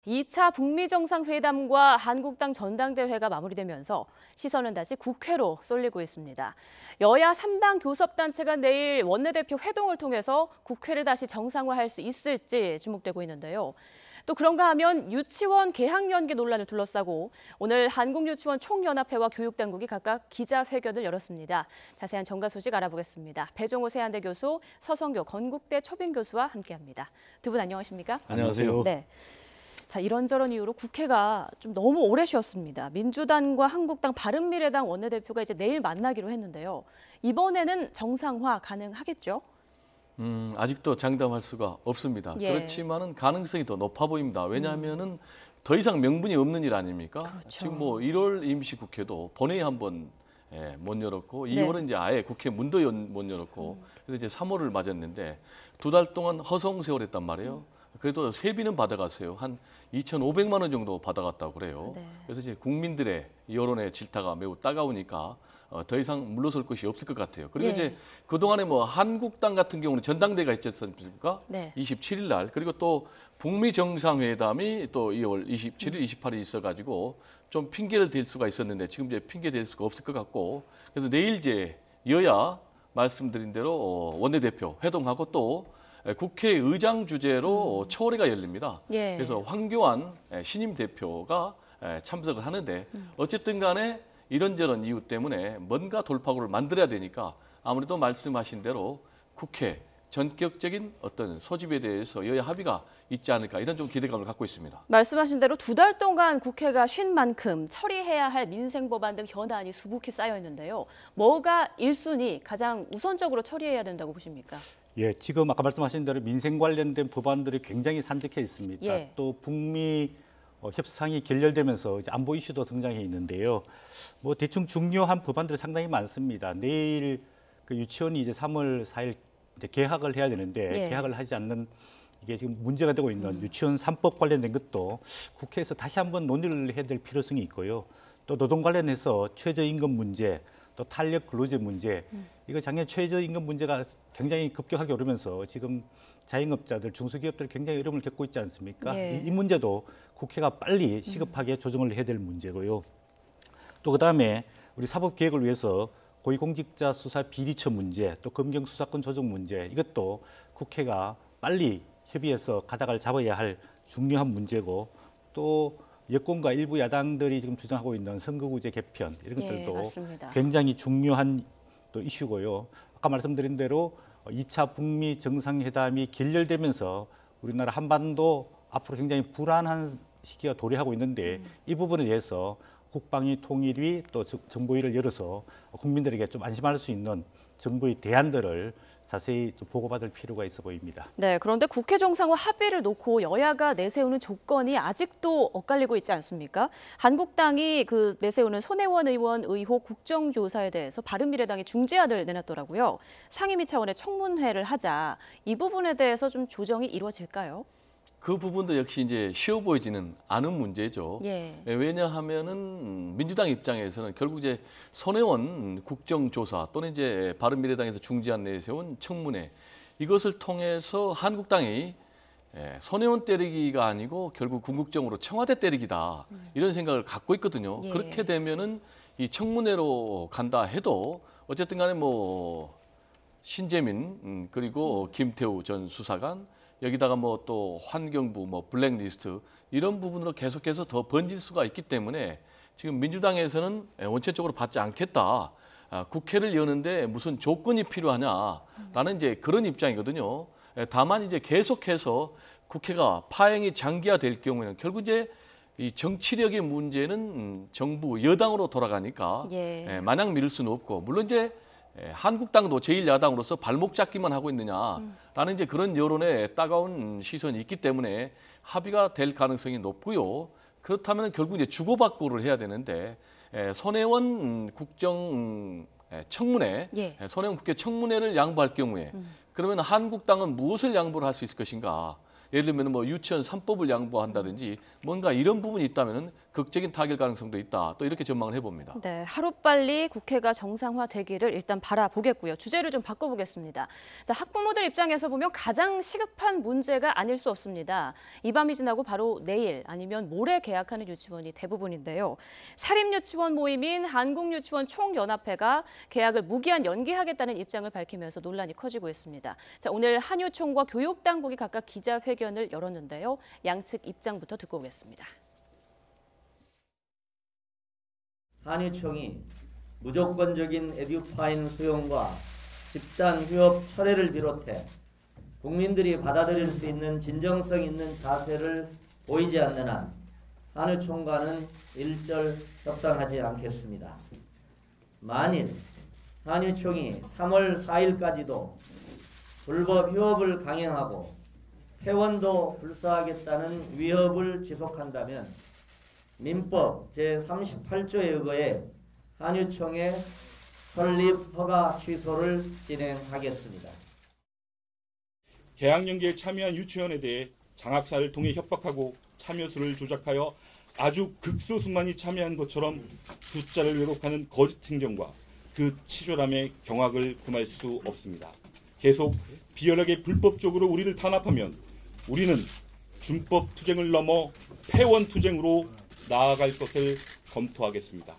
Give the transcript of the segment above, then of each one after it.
2차 북미 정상회담과 한국당 전당대회가 마무리되면서 시선은 다시 국회로 쏠리고 있습니다. 여야 3당 교섭단체가 내일 원내대표 회동을 통해서 국회를 다시 정상화할 수 있을지 주목되고 있는데요. 또 그런가 하면 유치원 개학 연기 논란을 둘러싸고 오늘 한국유치원 총연합회와 교육당국이 각각 기자회견을 열었습니다. 자세한 정가 소식 알아보겠습니다. 배종호 세한대 교수, 서성교 건국대 초빙 교수와 함께합니다. 두 분 안녕하십니까? 안녕하세요. 네. 자, 이런저런 이유로 국회가 좀 너무 오래 쉬었습니다. 민주당과 한국당, 바른미래당 원내대표가 이제 내일 만나기로 했는데요. 이번에는 정상화 가능하겠죠? 아직도 장담할 수가 없습니다. 예. 그렇지만은 가능성이 더 높아 보입니다. 왜냐하면은 더 이상 명분이 없는 일 아닙니까? 그렇죠. 지금 뭐 1월 임시국회도 본회의 한번 못 열었고 네. 2월은 이제 아예 국회 문도 못 열었고 그래서 이제 3월을 맞았는데 두 달 동안 허송세월했단 말이에요. 그래도 세비는 받아갔어요. 한 2,500만 원 정도 받아갔다고 그래요. 네. 그래서 이제 국민들의 여론의 질타가 매우 따가우니까 더 이상 물러설 것이 없을 것 같아요. 그리고 예. 이제 그동안에 뭐 한국당 같은 경우는 전당대회가 있지 않습니까? 네. 27일 날. 그리고 또 북미 정상회담이 또 2월 27일, 28일 있어가지고 좀 핑계를 댈 수가 있었는데 지금 이제 핑계 댈 수가 없을 것 같고 그래서 내일 이제 여야 말씀드린 대로 원내대표 회동하고 또 국회의장 주재로 초월회가 열립니다. 예. 그래서 황교안 신임 대표가 참석을 하는데 어쨌든 간에 이런저런 이유 때문에 뭔가 돌파구를 만들어야 되니까 아무래도 말씀하신 대로 국회 전격적인 어떤 소집에 대해서 여야 합의가 있지 않을까 이런 좀 기대감을 갖고 있습니다. 말씀하신 대로 두 달 동안 국회가 쉰 만큼 처리해야 할 민생 법안 등 현안이 수북히 쌓여 있는데요. 뭐가 1순위 가장 우선적으로 처리해야 된다고 보십니까? 예, 지금 아까 말씀하신 대로 민생 관련된 법안들이 굉장히 산적해 있습니다. 예. 또 북미 협상이 결렬되면서 이제 안보 이슈도 등장해 있는데요. 뭐 대충 중요한 법안들이 상당히 많습니다. 내일 그 유치원이 이제 3월 4일 이제 개학을 해야 되는데 예. 개학을 하지 않는 이게 지금 문제가 되고 있는 유치원 3법 관련된 것도 국회에서 다시 한번 논의를 해야 될 필요성이 있고요. 또 노동 관련해서 최저임금 문제, 또 탄력 근로제 문제, 이거 작년 최저임금 문제가 굉장히 급격하게 오르면서 지금 자영업자들, 중소기업들 굉장히 어려움을 겪고 있지 않습니까? 예. 이 문제도 국회가 빨리 시급하게 조정을 해야 될 문제고요. 또 그다음에 우리 사법개혁을 위해서 고위공직자 수사 비리처 문제, 또 검경 수사권 조정 문제, 이것도 국회가 빨리 협의해서 가닥을 잡아야 할 중요한 문제고, 또 여권과 일부 야당들이 지금 주장하고 있는 선거구제 개편 이런 예, 것들도 맞습니다. 굉장히 중요한 또 이슈고요. 아까 말씀드린 대로 2차 북미 정상회담이 결렬되면서 우리나라 한반도 앞으로 굉장히 불안한 시기가 도래하고 있는데 이 부분에 대해서 국방위 통일위 또 정보위를 열어서 국민들에게 좀 안심할 수 있는 정부의 대안들을 자세히 좀 보고받을 필요가 있어 보입니다. 네, 그런데 국회 정상화 합의를 놓고 여야가 내세우는 조건이 아직도 엇갈리고 있지 않습니까? 한국당이 그 내세우는 손혜원 의원 의혹 국정조사에 대해서 바른미래당이 중재안을 내놨더라고요. 상임위 차원의 청문회를 하자. 이 부분에 대해서 좀 조정이 이루어질까요? 그 부분도 역시 이제 쉬워 보이지는 않은 문제죠. 예. 왜냐하면은 민주당 입장에서는 결국 이제 손혜원 국정조사 또는 이제 바른미래당에서 중재안 내세운 청문회 이것을 통해서 한국당이 손혜원 때리기가 아니고 결국 궁극적으로 청와대 때리기다 이런 생각을 갖고 있거든요. 예. 그렇게 되면은 이 청문회로 간다 해도 어쨌든 간에 뭐 신재민 그리고 김태우 전 수사관 여기다가 뭐 또 환경부 뭐 블랙리스트 이런 부분으로 계속해서 더 번질 수가 있기 때문에 지금 민주당에서는 원칙적으로 받지 않겠다. 국회를 여는데 무슨 조건이 필요하냐라는 이제 그런 입장이거든요. 다만 이제 계속해서 국회가 파행이 장기화될 경우에는 결국 이제 이 정치력의 문제는 정부 여당으로 돌아가니까 예. 마냥 미룰 수는 없고 물론 이제 한국당도 제1야당으로서 발목 잡기만 하고 있느냐라는 이제 그런 여론에 따가운 시선이 있기 때문에 합의가 될 가능성이 높고요. 그렇다면 결국 이제 주고받고를 해야 되는데 손혜원 국정 청문회, 예. 손혜원 국회 청문회를 양보할 경우에 그러면 한국당은 무엇을 양보를 할 수 있을 것인가? 예를 들면 뭐 유치원 3법을 양보한다든지 뭔가 이런 부분이 있다면은 극적인 타결 가능성도 있다. 또 이렇게 전망을 해봅니다. 네, 하루빨리 국회가 정상화되기를 일단 바라보겠고요. 주제를 좀 바꿔보겠습니다. 자, 학부모들 입장에서 보면 가장 시급한 문제가 아닐 수 없습니다. 이 밤이 지나고 바로 내일 아니면 모레 개학하는 유치원이 대부분인데요. 사립유치원 모임인 한국유치원 총연합회가 개학을 무기한 연기하겠다는 입장을 밝히면서 논란이 커지고 있습니다. 자, 오늘 한유총과 교육당국이 각각 기자회견을 열었는데요. 양측 입장부터 듣고 오겠습니다. 한유총이 무조건적인 에듀파인 수용과 집단 휴업 철회를 비롯해 국민들이 받아들일 수 있는 진정성 있는 자세를 보이지 않는 한 한유총과는 일절 협상하지 않겠습니다. 만일 한유총이 3월 4일까지도 불법 휴업을 강행하고 폐원도 불사하겠다는 위협을 지속한다면 민법 제38조에 의거해 한유총의 설립 허가 취소를 진행하겠습니다. 개학 연기에 참여한 유치원에 대해 장학사를 통해 협박하고 참여수를 조작하여 아주 극소수만이 참여한 것처럼 숫자를 왜곡하는 거짓 행정과 그 치졸함에 경악을 금할 수 없습니다. 계속 비열하게 불법적으로 우리를 탄압하면 우리는 준법 투쟁을 넘어 폐원 투쟁으로 나아갈 것을 검토하겠습니다.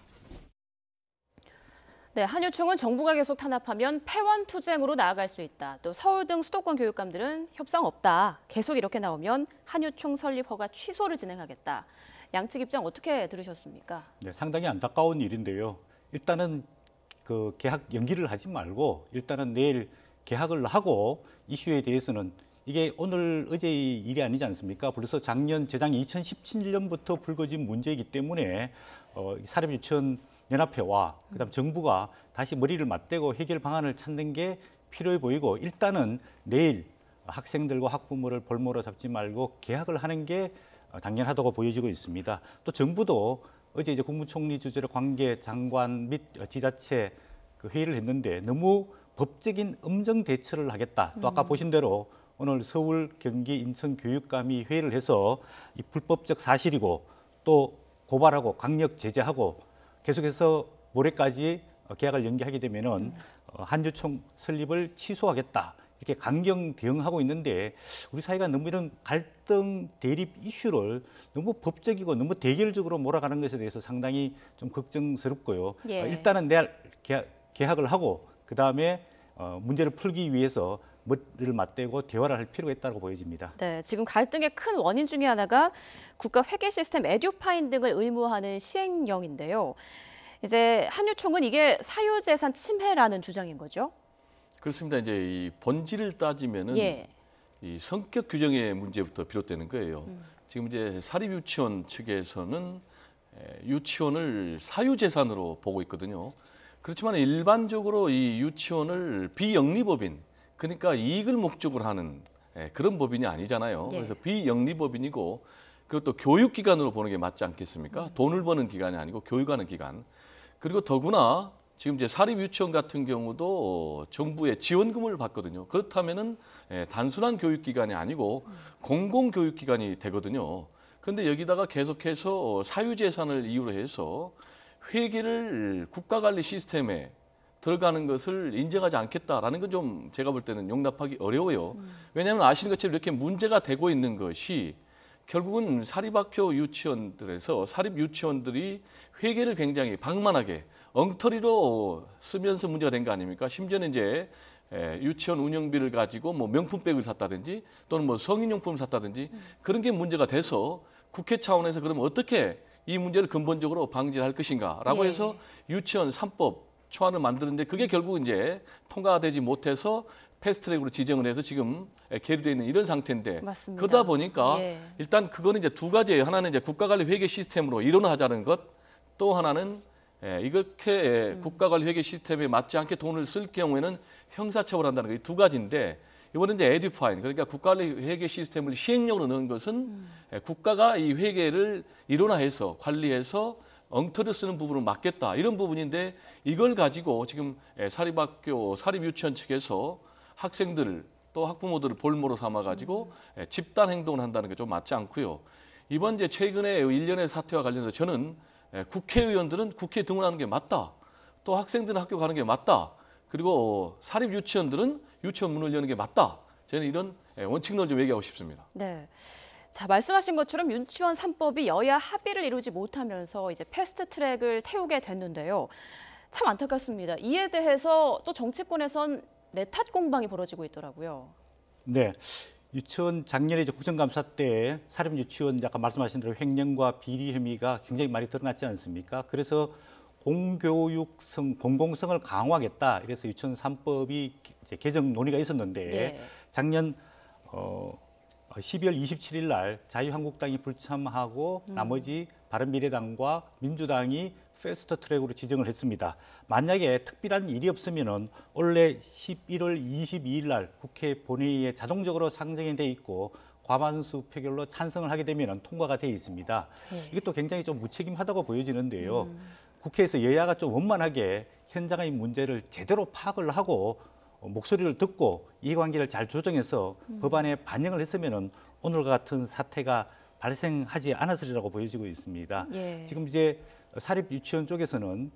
네, 한유총은 정부가 계속 탄압하면 폐원 투쟁으로 나아갈 수 있다. 또 서울 등 수도권 교육감들은 협상 없다. 계속 이렇게 나오면 한유총 설립 허가 취소를 진행하겠다. 양측 입장 어떻게 들으셨습니까? 네, 상당히 안타까운 일인데요. 일단은 그 개학 연기를 하지 말고 일단은 내일 개학을 하고 이슈에 대해서는 이게 오늘 어제의 일이 아니지 않습니까? 벌써 재작 2017년부터 불거진 문제이기 때문에 사립유치원 연합회와 그다음 정부가 다시 머리를 맞대고 해결 방안을 찾는 게 필요해 보이고 일단은 내일 학생들과 학부모를 볼모로 잡지 말고 개학을 하는 게 당연하다고 보여지고 있습니다. 또 정부도 어제 이제 국무총리 주재로 관계 장관 및 지자체 그 회의를 했는데 너무 법적인 엄정 대처를 하겠다. 또 아까 보신 대로 오늘 서울, 경기, 인천 교육감이 회의를 해서 이 불법적 사실이고 또 고발하고 강력 제재하고 계속해서 모레까지 개학을 연기하게 되면은 한유총 설립을 취소하겠다. 이렇게 강경 대응하고 있는데 우리 사회가 너무 이런 갈등 대립 이슈를 너무 법적이고 너무 대결적으로 몰아가는 것에 대해서 상당히 좀 걱정스럽고요. 예. 일단은 내일 개학을 하고 그다음에 문제를 풀기 위해서 머리를 맞대고 대화를 할 필요가 있다고 보여집니다. 네, 지금 갈등의 큰 원인 중에 하나가 국가 회계 시스템 에듀파인 등을 의무화하는 시행령인데요. 이제 한유총은 이게 사유재산 침해라는 주장인 거죠? 그렇습니다. 이제 이 본질을 따지면은 예. 이 성격 규정의 문제부터 비롯되는 거예요. 지금 이제 사립유치원 측에서는 유치원을 사유재산으로 보고 있거든요. 그렇지만 일반적으로 이 유치원을 비영리법인, 그러니까 이익을 목적으로 하는 그런 법인이 아니잖아요. 예. 그래서 비영리법인이고 그리고 또 교육기관으로 보는 게 맞지 않겠습니까? 돈을 버는 기관이 아니고 교육하는 기관. 그리고 더구나 지금 이제 사립유치원 같은 경우도 정부의 지원금을 받거든요. 그렇다면은 단순한 교육기관이 아니고 공공교육기관이 되거든요. 그런데 여기다가 계속해서 사유재산을 이유로 해서 회계를 국가관리 시스템에 들어가는 것을 인정하지 않겠다라는 건 좀 제가 볼 때는 용납하기 어려워요. 왜냐하면 아시는 것처럼 이렇게 문제가 되고 있는 것이 결국은 사립학교 유치원들에서 사립유치원들이 회계를 굉장히 방만하게 엉터리로 쓰면서 문제가 된 거 아닙니까? 심지어는 이제 유치원 운영비를 가지고 뭐 명품백을 샀다든지 또는 뭐 성인용품을 샀다든지 그런 게 문제가 돼서 국회 차원에서 그러면 어떻게 이 문제를 근본적으로 방지할 것인가라고 예. 해서 유치원 3법 초안을 만드는데 그게 결국 이제 통과되지 못해서 패스트트랙으로 지정을 해서 지금 계류되어 있는 이런 상태인데 맞습니다. 그러다 보니까 예. 일단 그거는 이제 두 가지예요. 하나는 이제 국가관리 회계 시스템으로 일원화하자는 것, 또 하나는 이렇게 국가관리 회계 시스템에 맞지 않게 돈을 쓸 경우에는 형사처벌한다는 거 이 두 가지인데 이번에 이제 에듀파인 그러니까 국가관리 회계 시스템을 시행령으로 넣은 것은 국가가 이 회계를 일원화해서 관리해서 엉터리 쓰는 부분을 막겠다 이런 부분인데 이걸 가지고 지금 사립학교, 사립유치원 측에서 학생들을 또 학부모들을 볼모로 삼아가지고 집단 행동을 한다는 게 좀 맞지 않고요. 이번 이제 최근에 일련의 사태와 관련해서 저는 국회의원들은 국회에 등원하는 게 맞다. 또 학생들은 학교 가는 게 맞다. 그리고 사립 유치원들은 유치원 문을 여는 게 맞다. 저는 이런 원칙론을 좀 얘기하고 싶습니다. 네. 자, 말씀하신 것처럼 유치원 3법이 여야 합의를 이루지 못하면서 이제 패스트 트랙을 태우게 됐는데요. 참 안타깝습니다. 이에 대해서 또 정치권에선 내탓 공방이 벌어지고 있더라고요. 네. 유치원 작년에 이제 국정감사 때 사립 유치원 아까 말씀하신 대로 횡령과 비리 혐의가 굉장히 많이 드러났지 않습니까? 그래서 공교육성, 공공성을 강화하겠다. 이래서 유치원 3법이 이제 개정 논의가 있었는데 예. 작년 12월 27일 날 자유한국당이 불참하고 나머지 바른미래당과 민주당이 패스트 트랙으로 지정을 했습니다. 만약에 특별한 일이 없으면은 원래 11월 22일 날 국회 본회의에 자동적으로 상정이 돼 있고 과반수 표결로 찬성을 하게 되면 통과가 돼 있습니다. 네. 이것도 굉장히 좀 무책임하다고 보여지는데요. 국회에서 여야가 좀 원만하게 현장의 문제를 제대로 파악을 하고 목소리를 듣고 이해관계를 잘 조정해서 법안에 반영을 했으면은 오늘과 같은 사태가 발생하지 않았으리라고 보여지고 있습니다. 예. 지금 이제 사립 유치원 쪽에서는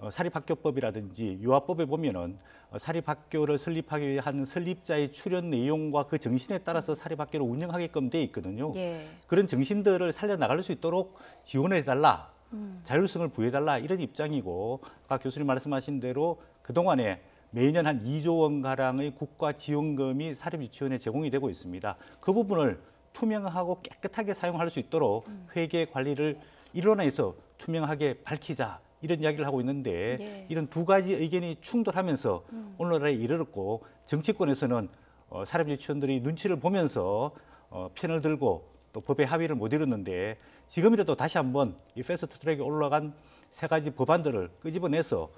사립학교법이라든지 유아법에 보면은 사립학교를 설립하기 위한 설립자의 출연 내용과 그 정신에 따라서 사립학교를 운영하게끔 돼 있거든요. 예. 그런 정신들을 살려나갈 수 있도록 지원을 해달라, 자율성을 부여해달라 이런 입장이고 아까 교수님 말씀하신 대로 그동안에 매년 한 2조 원 가량의 국가 지원금이 사립 유치원에 제공이 되고 있습니다. 그 부분을 투명하고 깨끗하게 사용할 수 있도록 회계 관리를 일원에서 투명하게 밝히자 이런 이야기를 하고 있는데 예. 이런 두 가지 의견이 충돌하면서 오늘날에 이르렀고 정치권에서는 사립 유치원들이 눈치를 보면서 편을 들고 또 법에 합의를 못 이뤘는데 지금이라도 다시 한번 이 패스트 트랙에 올라간 세 가지 법안들을 끄집어내서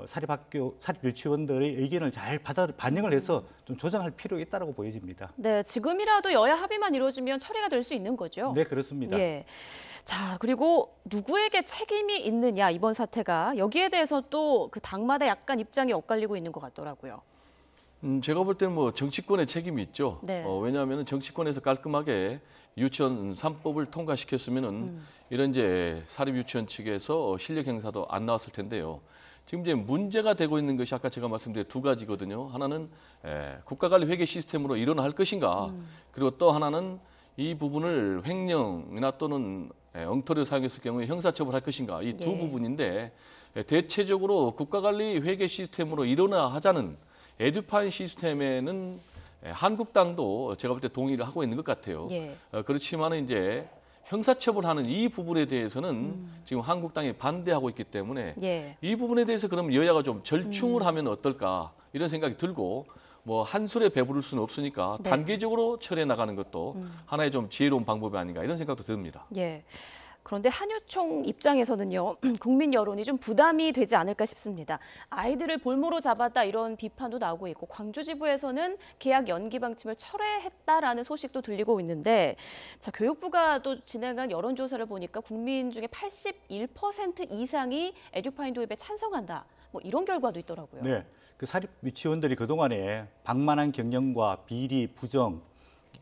사립학교, 사립 유치원들의 의견을 잘 반영을 해서 좀 조정할 필요가 있다고 보여집니다. 네, 지금이라도 여야 합의만 이루어지면 처리가 될 수 있는 거죠. 네, 그렇습니다. 예. 자, 그리고 누구에게 책임이 있느냐 이번 사태가 여기에 대해서 또 그 당마다 약간 입장이 엇갈리고 있는 것 같더라고요. 제가 볼 때는 뭐 정치권의 책임이 있죠. 네. 왜냐하면 정치권에서 깔끔하게 유치원 3법을 통과시켰으면은 이런 이제 사립 유치원 측에서 실력 행사도 안 나왔을 텐데요. 지금 이제 문제가 되고 있는 것이 아까 제가 말씀드린 두 가지거든요. 하나는 국가관리 회계 시스템으로 일원화할 것인가, 그리고 또 하나는 이 부분을 횡령이나 또는 엉터리를 사용했을 경우에 형사처벌할 것인가, 이 두 예. 부분인데 대체적으로 국가관리 회계 시스템으로 일원화하자는 에듀파인 시스템에는 한국당도 제가 볼 때 동의를 하고 있는 것 같아요. 예. 그렇지만은 이제 형사처벌하는 이 부분에 대해서는 지금 한국당이 반대하고 있기 때문에 예. 이 부분에 대해서 그럼 여야가 좀 절충을 하면 어떨까 이런 생각이 들고 뭐 한 술에 배부를 수는 없으니까 네. 단계적으로 처리해 나가는 것도 하나의 좀 지혜로운 방법이 아닌가 이런 생각도 듭니다. 예. 그런데 한유총 입장에서는요, 국민 여론이 좀 부담이 되지 않을까 싶습니다. 아이들을 볼모로 잡았다 이런 비판도 나오고 있고 광주지부에서는 계약 연기 방침을 철회했다라는 소식도 들리고 있는데, 자 교육부가 또 진행한 여론조사를 보니까 국민 중에 81% 이상이 에듀파인 도입에 찬성한다. 뭐 이런 결과도 있더라고요. 네, 그 사립 유치원들이 그동안에 방만한 경영과 비리, 부정,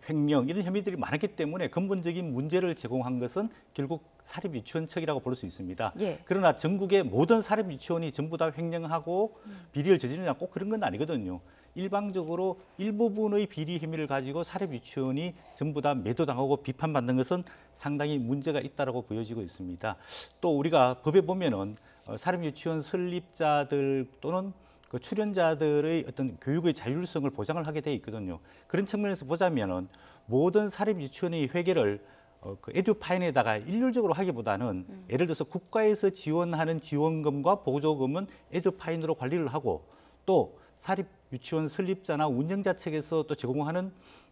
횡령 이런 혐의들이 많았기 때문에 근본적인 문제를 제공한 것은 결국 사립 유치원 측이라고 볼 수 있습니다. 예. 그러나 전국의 모든 사립 유치원이 전부 다 횡령하고 비리를 저지르냐 꼭 그런 건 아니거든요. 일방적으로 일부분의 비리 혐의를 가지고 사립 유치원이 전부 다 매도당하고 비판받는 것은 상당히 문제가 있다고 보여지고 있습니다. 또 우리가 법에 보면은 사립 유치원 설립자들 또는 그 출연자들의 어떤 교육의 자율성을 보장을 하게 돼 있거든요. 그런 측면에서 보자면은 모든 사립 유치원의 회계를 그 에듀파인에다가 일률적으로 하기보다는 예를 들어서 국가에서 지원하는 지원금과 보조금은 에듀파인으로 관리를 하고 또 사립 유치원 설립자나 운영자 측에서 또 제공하는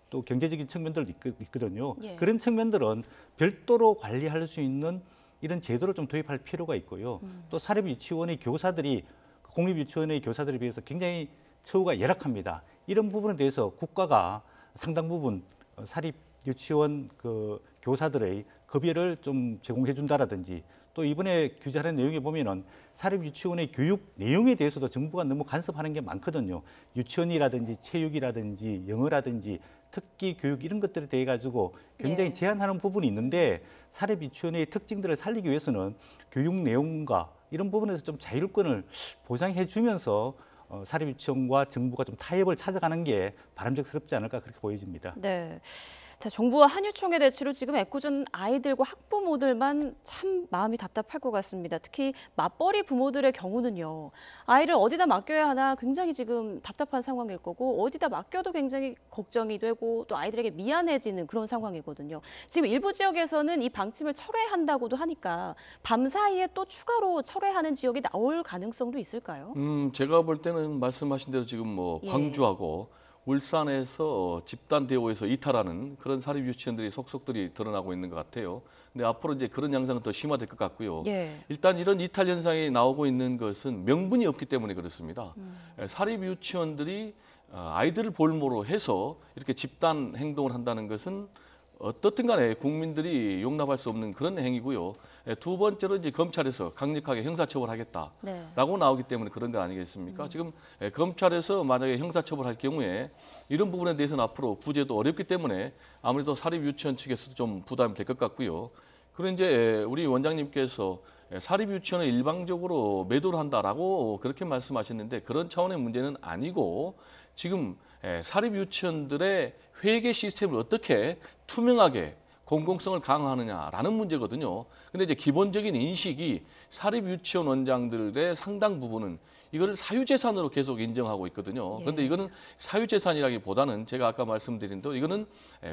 또 경제적인 측면들도 있거든요. 예. 그런 측면들은 별도로 관리할 수 있는 이런 제도를 좀 도입할 필요가 있고요. 또 사립 유치원의 교사들이 공립유치원의 교사들에 비해서 굉장히 처우가 열악합니다. 이런 부분에 대해서 국가가 상당 부분 사립 유치원 그 교사들의 급여를 좀 제공해 준다라든지 또 이번에 규제하는 내용에 보면은 사립 유치원의 교육 내용에 대해서도 정부가 너무 간섭하는 게 많거든요. 유치원이라든지 체육이라든지 영어라든지 특기 교육 이런 것들에 대해 가지고 굉장히 예. 제한하는 부분이 있는데 사립 유치원의 특징들을 살리기 위해서는 교육 내용과 이런 부분에서 좀 자율권을 보장해 주면서 사립 유치원과 정부가 좀 타협을 찾아가는 게 바람직스럽지 않을까 그렇게 보여집니다. 네. 자, 정부와 한유총의 대치로 지금 애꿎은 아이들과 학부모들만 참 마음이 답답할 것 같습니다. 특히 맞벌이 부모들의 경우는요. 아이를 어디다 맡겨야 하나 굉장히 지금 답답한 상황일 거고 어디다 맡겨도 굉장히 걱정이 되고 또 아이들에게 미안해지는 그런 상황이거든요. 지금 일부 지역에서는 이 방침을 철회한다고도 하니까 밤사이에 또 추가로 철회하는 지역이 나올 가능성도 있을까요? 제가 볼 때는 말씀하신 대로 지금 뭐 예. 광주하고 울산에서 집단 대우에서 이탈하는 그런 사립 유치원들이 속속들이 드러나고 있는 것 같아요. 근데 앞으로 이제 그런 양상은 더 심화될 것 같고요. 예. 일단 이런 이탈 현상이 나오고 있는 것은 명분이 없기 때문에 그렇습니다. 사립 유치원들이 아이들을 볼모로 해서 이렇게 집단 행동을 한다는 것은 어떻든 간에 국민들이 용납할 수 없는 그런 행위고요. 두 번째로 이제 검찰에서 강력하게 형사처벌하겠다라고 네. 나오기 때문에 그런 거 아니겠습니까? 지금 검찰에서 만약에 형사처벌할 경우에 이런 부분에 대해서는 앞으로 구제도 어렵기 때문에 아무래도 사립 유치원 측에서도 좀 부담이 될 것 같고요. 그리고 이제 우리 원장님께서 사립 유치원을 일방적으로 매도를 한다라고 그렇게 말씀하셨는데 그런 차원의 문제는 아니고 지금 사립 유치원들의 회계 시스템을 어떻게 투명하게 공공성을 강화하느냐라는 문제거든요. 근데 이제 기본적인 인식이 사립 유치원 원장들의 상당 부분은 이거를 사유재산으로 계속 인정하고 있거든요. 그런데 이거는 사유재산이라기보다는 제가 아까 말씀드린 대로 이거는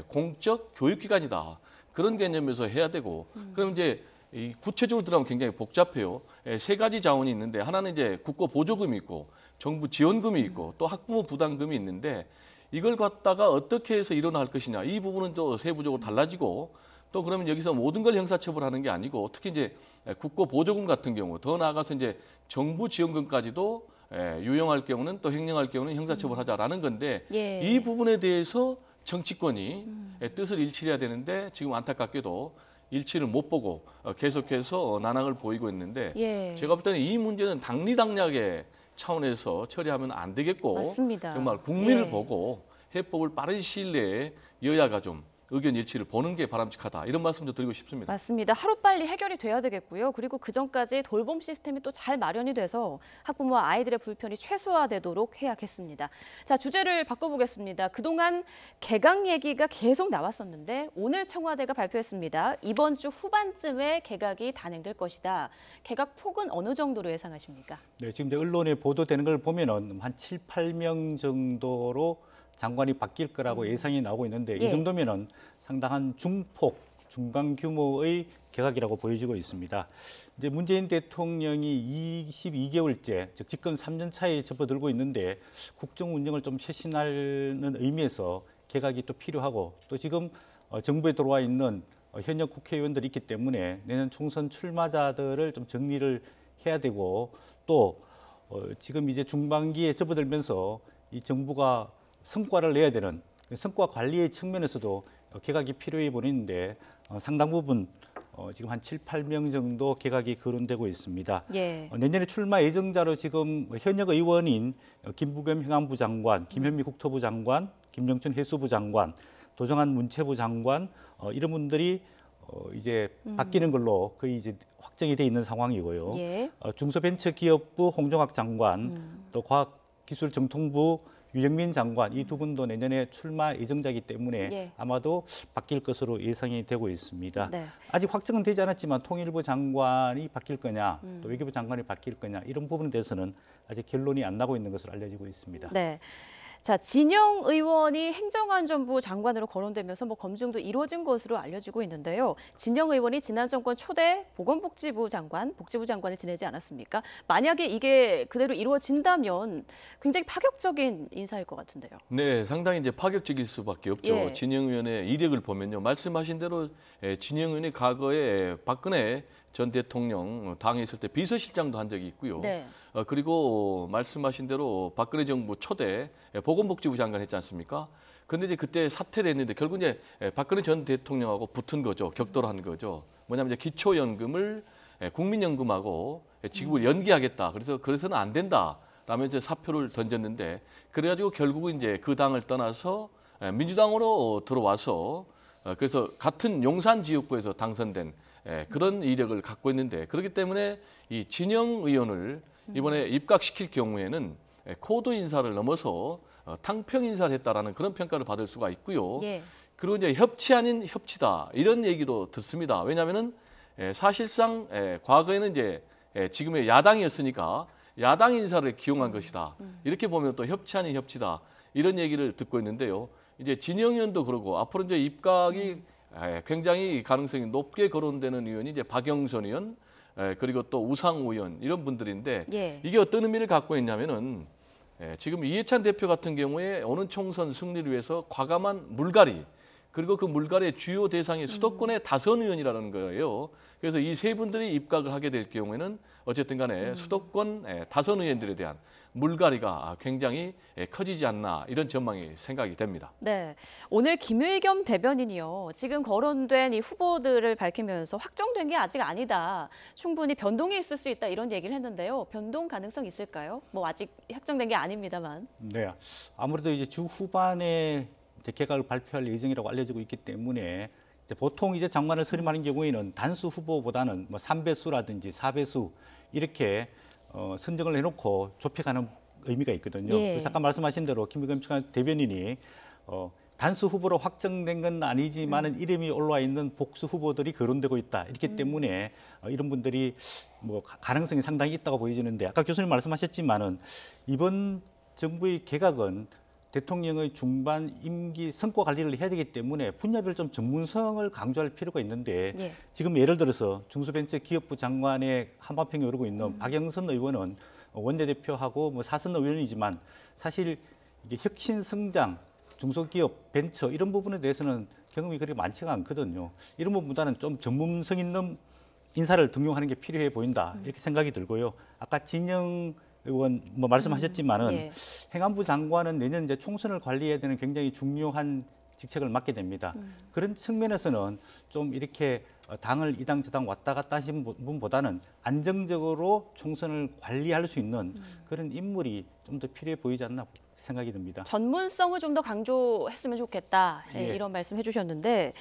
공적 교육기관이다. 그런 개념에서 해야 되고 그럼 이제 이 구체적으로 들어가면 굉장히 복잡해요. 세 가지 자원이 있는데 하나는 이제 국고 보조금이 있고 정부 지원금이 있고 또 학부모 부담금이 있는데 이걸 갖다가 어떻게 해서 일어날 것이냐 이 부분은 또 세부적으로 달라지고 또 그러면 여기서 모든 걸 형사처벌하는 게 아니고 특히 이제 국고 보조금 같은 경우 더 나아가서 이제 정부 지원금까지도 유용할 경우는 또 횡령할 경우는 형사처벌하자라는 건데 예. 이 부분에 대해서 정치권이 뜻을 일치해야 되는데 지금 안타깝게도 일치를 못 보고 계속해서 난항을 보이고 있는데 예. 제가 볼 때는 이 문제는 당리당략의 차원에서 처리하면 안 되겠고 맞습니다. 정말 국민을 예. 보고 해법을 빠른 시일 내에 여야가 좀 의견 일치를 보는 게 바람직하다 이런 말씀도 드리고 싶습니다. 맞습니다. 하루빨리 해결이 돼야 되겠고요. 그리고 그 전까지 돌봄 시스템이 또 잘 마련이 돼서 학부모와 아이들의 불편이 최소화되도록 해야겠습니다. 자, 주제를 바꿔보겠습니다. 그동안 개각 얘기가 계속 나왔었는데 오늘 청와대가 발표했습니다. 이번 주 후반쯤에 개각이 단행될 것이다. 개각 폭은 어느 정도로 예상하십니까? 네, 지금 이제 언론에 보도되는 걸 보면은 한 7, 8명 정도로 장관이 바뀔 거라고 예상이 나오고 있는데 예. 이 정도면은 상당한 중폭, 중간 규모의 개각이라고 보여지고 있습니다. 이제 문재인 대통령이 22개월째, 즉 집권 3년 차에 접어들고 있는데 국정 운영을 좀 쇄신하는 의미에서 개각이 또 필요하고 또 지금 정부에 들어와 있는 현역 국회의원들이 있기 때문에 내년 총선 출마자들을 좀 정리를 해야 되고 또 지금 이제 중반기에 접어들면서 이 정부가 성과를 내야 되는 성과 관리의 측면에서도 개각이 필요해 보이는데 상당 부분 지금 한 7, 8명 정도 개각이 거론되고 있습니다. 예. 내년에 출마 예정자로 지금 현역 의원인 김부겸 행안부 장관, 김현미 국토부 장관, 김영춘 해수부 장관, 도정한 문체부 장관 이런 분들이 이제 바뀌는 걸로 거의 이제 확정이 돼 있는 상황이고요. 예. 중소벤처기업부 홍종학 장관, 또 과학기술정통부 유영민 장관 이 두 분도 내년에 출마 예정자이기 때문에 예. 아마도 바뀔 것으로 예상이 되고 있습니다. 네. 아직 확정은 되지 않았지만 통일부 장관이 바뀔 거냐, 또 외교부 장관이 바뀔 거냐 이런 부분에 대해서는 아직 결론이 안 나고 있는 것으로 알려지고 있습니다. 네. 자, 진영 의원이 행정안전부 장관으로 거론되면서 검증도 이루어진 것으로 알려지고 있는데요. 진영 의원이 지난 정권 초대 보건복지부 장관을 지내지 않았습니까? 만약에 이게 그대로 이루어진다면 굉장히 파격적인 인사일 것 같은데요. 네, 상당히 이제 파격적일 수밖에 없죠. 예. 진영 의원의 이력을 보면요, 말씀하신 대로 진영 의원이 과거에 박근혜 전 대통령 당에 있을 때 비서실장도 한 적이 있고요. 네. 그리고 말씀하신 대로 박근혜 정부 초대 보건복지부 장관 했지 않습니까? 근데 이제 그때 사퇴를 했는데 결국 이제 박근혜 전 대통령하고 붙은 거죠. 격돌한 거죠. 뭐냐면 이제 기초연금을 국민연금하고 지급을 연기하겠다. 그래서는 안 된다. 라면서 사표를 던졌는데 그래가지고 결국은 이제 그 당을 떠나서 민주당으로 들어와서 그래서 같은 용산 지역구에서 당선된 그런 이력을 갖고 있는데 그렇기 때문에 이 진영 의원을 이번에 입각시킬 경우에는 코드 인사를 넘어서 탕평 인사를 했다라는 그런 평가를 받을 수가 있고요. 예. 그리고 이제 협치 아닌 협치다 이런 얘기도 듣습니다. 왜냐하면은 사실상 과거에는 이제 지금의 야당이었으니까 야당 인사를 기용한 것이다. 이렇게 보면 또 협치 아닌 협치다 이런 얘기를 듣고 있는데요. 이제 진영 의원도 그러고 앞으로 이제 입각이 굉장히 가능성이 높게 거론되는 의원이 이제 박영선 의원 그리고 또 우상호 의원 이런 분들인데 예. 이게 어떤 의미를 갖고 있냐면은 지금 이해찬 대표 같은 경우에 오는 총선 승리를 위해서 과감한 물갈이 그리고 그 물갈이의 주요 대상이 수도권의 다선 의원이라는 거예요. 그래서 이 세 분들이 입각을 하게 될 경우에는 어쨌든 간에 수도권 다선 의원들에 대한 물갈이가 굉장히 커지지 않나 이런 전망이 생각이 됩니다. 네, 오늘 김의겸 대변인이요. 지금 거론된 이 후보들을 밝히면서 확정된 게 아직 아니다. 충분히 변동이 있을 수 있다 이런 얘기를 했는데요. 변동 가능성 있을까요? 뭐 아직 확정된 게 아닙니다만. 네, 아무래도 이제 주 후반에 이제 개각을 발표할 예정이라고 알려지고 있기 때문에 이제 보통 이제 장관을 선임하는 경우에는 단수 후보보다는 뭐 3배수라든지 4배수 이렇게 선정을 해놓고 좁혀가는 의미가 있거든요. 예. 그래서 아까 말씀하신 대로 김의겸 대변인이 단수 후보로 확정된 건 아니지만은 이름이 올라와 있는 복수 후보들이 거론되고 있다. 이렇기 때문에 이런 분들이 뭐 가능성이 상당히 있다고 보여지는데 아까 교수님 말씀하셨지만은 이번 정부의 개각은 대통령의 중반 임기 성과 관리를 해야 되기 때문에 분야별 좀 전문성을 강조할 필요가 있는데 예. 지금 예를 들어서 중소벤처기업부 장관의 한마평에 오르고 있는 박영선 의원은 원내대표하고 뭐 사선 의원이지만 사실 이게 혁신 성장, 중소기업, 벤처 이런 부분에 대해서는 경험이 그렇게 많지가 않거든요. 이런 부분보다는 좀 전문성 있는 인사를 등용하는 게 필요해 보인다 이렇게 생각이 들고요. 아까 진영 의원 뭐 말씀하셨지만은 예. 행안부 장관은 내년 이제 총선을 관리해야 되는 굉장히 중요한 직책을 맡게 됩니다. 그런 측면에서는 좀 이렇게 당을 이 당 저 당 왔다 갔다 하신 분보다는 안정적으로 총선을 관리할 수 있는 그런 인물이 좀 더 필요해 보이지 않나 생각이 듭니다. 전문성을 좀 더 강조했으면 좋겠다. 예, 예. 이런 말씀 해주셨는데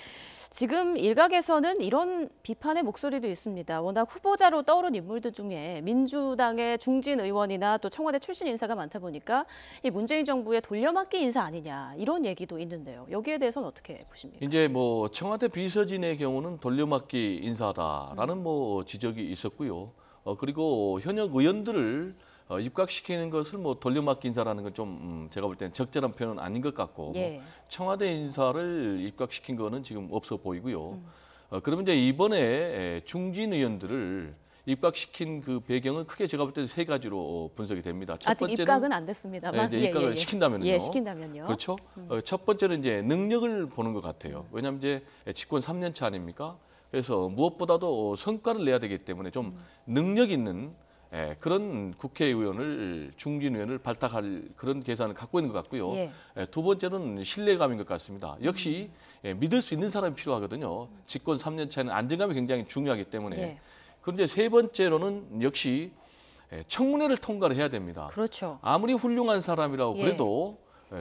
지금 일각에서는 이런 비판의 목소리도 있습니다. 워낙 후보자로 떠오른 인물들 중에 민주당의 중진 의원이나 또 청와대 출신 인사가 많다 보니까 이 문재인 정부의 돌려막기 인사 아니냐 이런 얘기도 있는데요. 여기에 대해서는 어떻게 보십니까? 이제 뭐 청와대 비서진의 경우는 돌려막기 인사다라는 뭐 지적이 있었고요. 그리고 현역 의원들을 입각시키는 것을 뭐 돌려막기 인사라는 건 좀 제가 볼 때는 적절한 표현은 아닌 것 같고 예. 청와대 인사를 입각시킨 거는 지금 없어 보이고요. 그러면 이제 이번에 중진 의원들을 입각시킨 그 배경은 크게 제가 볼 때는 세 가지로 분석이 됩니다. 첫 아직 번째는 입각은 안 됐습니다만. 이제 입각을 시킨다면요. 예, 시킨다면요. 그렇죠. 첫 번째는 이제 능력을 보는 것 같아요. 왜냐하면 이제 집권 3년 차 아닙니까? 그래서 무엇보다도 성과를 내야 되기 때문에 좀 능력 있는 그런 국회의원을 중진 의원을 발탁할 그런 계산을 갖고 있는 것 같고요. 예. 두 번째는 신뢰감인 것 같습니다. 역시 믿을 수 있는 사람이 필요하거든요. 집권 3년 차에는 안정감이 굉장히 중요하기 때문에. 예. 그런데 세 번째로는 역시 청문회를 통과를 해야 됩니다. 그렇죠. 아무리 훌륭한 사람이라고 예. 그래도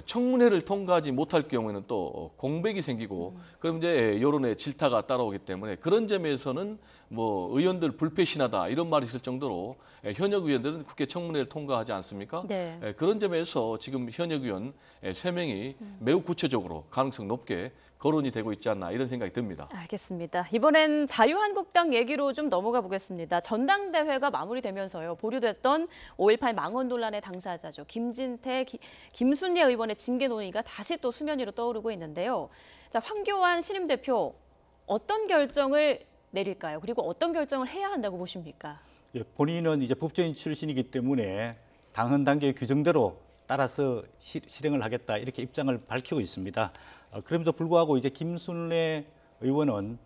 청문회를 통과하지 못할 경우에는 또 공백이 생기고 그럼 이제 여론의 질타가 따라오기 때문에 그런 점에서는 뭐 의원들 불패신하다 이런 말이 있을 정도로 현역 의원들은 국회 청문회를 통과하지 않습니까? 네. 그런 점에서 지금 현역 의원 3명이 매우 구체적으로 가능성 높게 거론이 되고 있지 않나 이런 생각이 듭니다. 알겠습니다. 이번엔 자유한국당 얘기로 좀 넘어가 보겠습니다. 전당대회가 마무리되면서요. 보류됐던 5.18 망언 논란의 당사자죠. 김진태, 김순례 의원의 징계 논의가 다시 또 수면 위로 떠오르고 있는데요. 자, 황교안 신임 대표 어떤 결정을 내릴까요? 그리고 어떤 결정을 해야 한다고 보십니까? 예, 본인은 이제 법조인 출신이기 때문에 당헌 단계의 규정대로 따라서 실행을 하겠다 이렇게 입장을 밝히고 있습니다. 그럼에도 불구하고 이제 김순례 의원은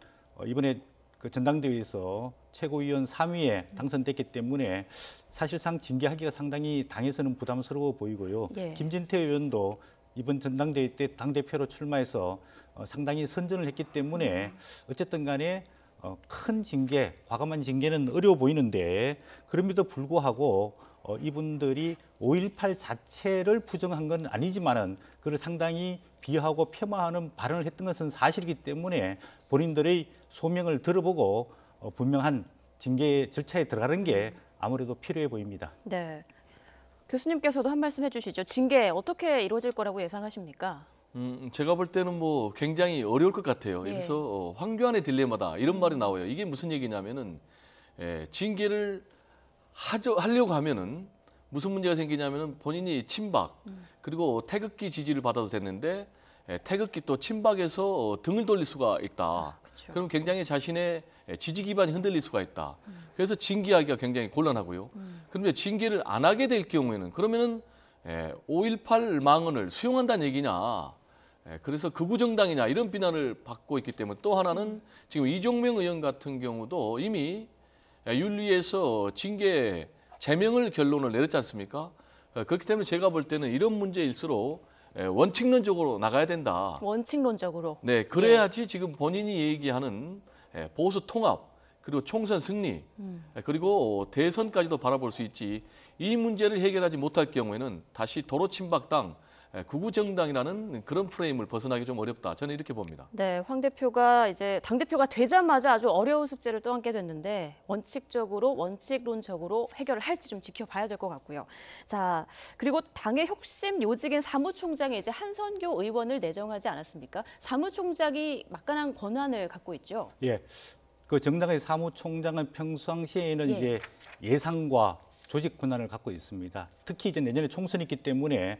이번에 그 전당대회에서 최고위원 3위에 당선됐기 때문에 사실상 징계하기가 상당히 당에서는 부담스러워 보이고요. 예. 김진태 의원도 이번 전당대회 때 당대표로 출마해서 상당히 선전을 했기 때문에 어쨌든 간에 큰 징계, 과감한 징계는 어려워 보이는데 그럼에도 불구하고 이분들이 5.18 자체를 부정한 건 아니지만은 그걸 상당히 비하하고 폄하하는 발언을 했던 것은 사실이기 때문에 본인들의 소명을 들어보고 분명한 징계 절차에 들어가는 게 아무래도 필요해 보입니다. 네. 교수님께서도 한 말씀 해주시죠. 징계 어떻게 이루어질 거라고 예상하십니까? 제가 볼 때는 뭐 굉장히 어려울 것 같아요. 예. 그래서 황교안의 딜레마다 이런 말이 나와요. 이게 무슨 얘기냐면은 징계를 하려고 하면은 무슨 문제가 생기냐면은 본인이 친박 그리고 태극기 지지를 받아도 됐는데 태극기 또 친박에서 등을 돌릴 수가 있다. 그렇죠. 그럼 굉장히 자신의 지지 기반이 흔들릴 수가 있다. 그래서 징계하기가 굉장히 곤란하고요. 그런데 징계를 안 하게 될 경우에는 그러면은 5.18 망언을 수용한다는 얘기냐. 그래서 극우 정당이냐 이런 비난을 받고 있기 때문에 또 하나는 지금 이종명 의원 같은 경우도 이미 윤리에서 징계 제명을 결론을 내렸지 않습니까? 그렇기 때문에 제가 볼 때는 이런 문제일수록 원칙론적으로 나가야 된다. 원칙론적으로. 네, 그래야지 지금 본인이 얘기하는 보수 통합 그리고 총선 승리 그리고 대선까지도 바라볼 수 있지. 이 문제를 해결하지 못할 경우에는 다시 도로 친박당 극우 정당이라는 그런 프레임을 벗어나기 좀 어렵다. 저는 이렇게 봅니다. 네, 황 대표가 이제 당 대표가 되자마자 아주 어려운 숙제를 또 안게 됐는데 원칙론적으로 해결을 할지 좀 지켜봐야 될 것 같고요. 자, 그리고 당의 혁신 요직인 사무총장에 이제 한선교 의원을 내정하지 않았습니까? 사무총장이 막강한 권한을 갖고 있죠. 예, 그 정당의 사무총장은 평상시에는 예. 이제 예상과 조직 권한을 갖고 있습니다. 특히 이제 내년에 총선이 있기 때문에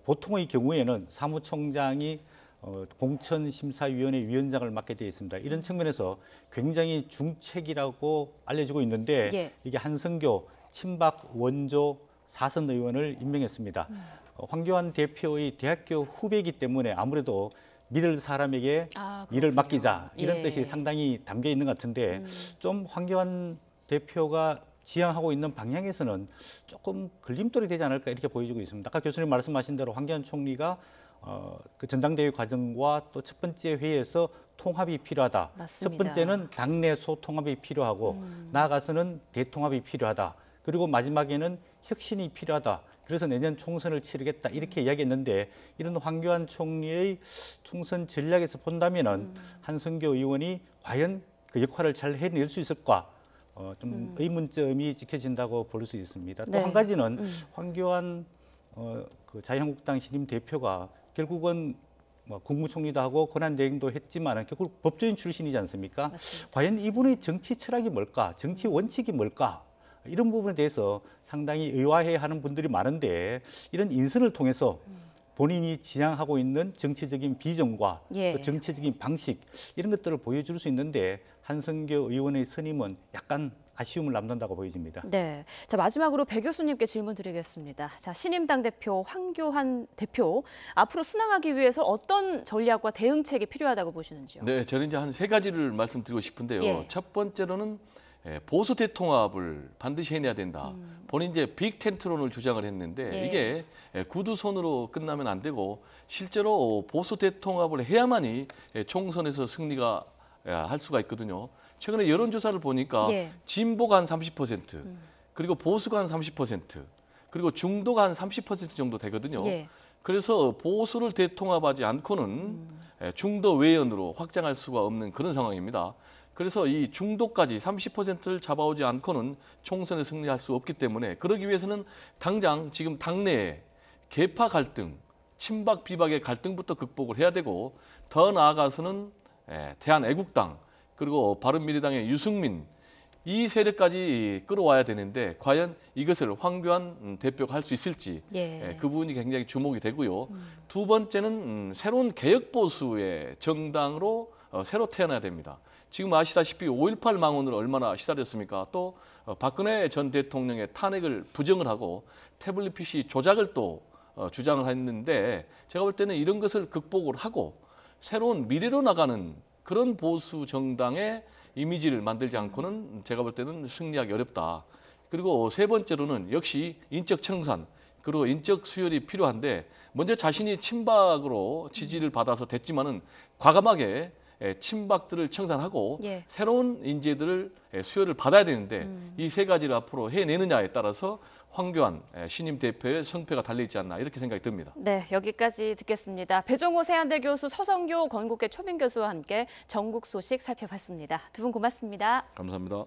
보통의 경우에는 사무총장이 공천심사위원회 위원장을 맡게 되어 있습니다. 이런 측면에서 굉장히 중책이라고 알려지고 있는데 예. 이게 한성교 친박 원조 4선 의원을 임명했습니다. 황교안 대표의 대학교 후배이기 때문에 아무래도 믿을 사람에게 일을 맡기자 이런 예. 뜻이 상당히 담겨 있는 것 같은데 좀 황교안 대표가 지향하고 있는 방향에서는 조금 걸림돌이 되지 않을까 이렇게 보여지고 있습니다. 아까 교수님 말씀하신 대로 황교안 총리가 그 전당대회 과정과 또 첫 번째 회의에서 통합이 필요하다. 맞습니다. 첫 번째는 당내 소통합이 필요하고 나아가서는 대통합이 필요하다. 그리고 마지막에는 혁신이 필요하다. 그래서 내년 총선을 치르겠다 이렇게 이야기했는데 이런 황교안 총리의 총선 전략에서 본다면은 한성교 의원이 과연 그 역할을 잘 해낼 수 있을까? 좀 의문점이 찍혀진다고 볼 수 있습니다. 네. 또 한 가지는 황교안 그 자유한국당 신임 대표가 결국은 뭐 국무총리도 하고 권한대행도 했지만 결국 법조인 출신이지 않습니까? 맞습니다. 과연 이분의 정치 철학이 뭘까? 정치 원칙이 뭘까? 이런 부분에 대해서 상당히 의아해하는 분들이 많은데 이런 인선을 통해서 본인이 지향하고 있는 정치적인 비전과 예. 또 정치적인 방식 이런 것들을 보여줄 수 있는데 한성교 의원의 선임은 약간 아쉬움을 남는다고 보여집니다. 네. 자, 마지막으로 배 교수님께 질문 드리겠습니다. 자, 신임 당대표 황교안 대표 앞으로 순항하기 위해서 어떤 전략과 대응책이 필요하다고 보시는지요? 네, 저는 이제 한 세 가지를 말씀드리고 싶은데요. 예. 첫 번째로는 보수 대통합을 반드시 해내야 된다. 본인 이제 빅 텐트론을 주장을 했는데 예. 이게 구두 손으로 끝나면 안 되고 실제로 보수 대통합을 해야만이 총선에서 승리가 할 수가 있거든요. 최근에 여론조사를 보니까 예. 진보가 한 30%, 그리고 보수가 한 30%, 그리고 중도가 한 30% 정도 되거든요. 예. 그래서 보수를 대통합하지 않고는 중도 외연으로 확장할 수가 없는 그런 상황입니다. 그래서 이 중도까지 30%를 잡아오지 않고는 총선에 승리할 수 없기 때문에 그러기 위해서는 당장 지금 당내에 계파 갈등, 친박 비박의 갈등부터 극복을 해야 되고 더 나아가서는 대한애국당 그리고 바른미래당의 유승민 이 세력까지 끌어와야 되는데 과연 이것을 황교안 대표가 할 수 있을지 예. 그 부분이 굉장히 주목이 되고요. 두 번째는 새로운 개혁 보수의 정당으로 새로 태어나야 됩니다. 지금 아시다시피 5.18 망언으로 얼마나 시달렸습니까? 또 박근혜 전 대통령의 탄핵을 부정을 하고 태블릿 PC 조작을 또 주장을 했는데 제가 볼 때는 이런 것을 극복을 하고 새로운 미래로 나가는 그런 보수 정당의 이미지를 만들지 않고는 제가 볼 때는 승리하기 어렵다. 그리고 세 번째로는 역시 인적 청산, 그리고 인적 수혈이 필요한데 먼저 자신이 친박으로 지지를 받아서 됐지만은 과감하게 친박들을 청산하고 예. 새로운 인재들을 수혈을 받아야 되는데 이 세 가지를 앞으로 해내느냐에 따라서 황교안 신임 대표의 성패가 달려 있지 않나 이렇게 생각이 듭니다. 네, 여기까지 듣겠습니다. 배종호 세한대 교수, 서성교 건국대 초빙 교수와 함께 전국 소식 살펴봤습니다. 두 분 고맙습니다. 감사합니다.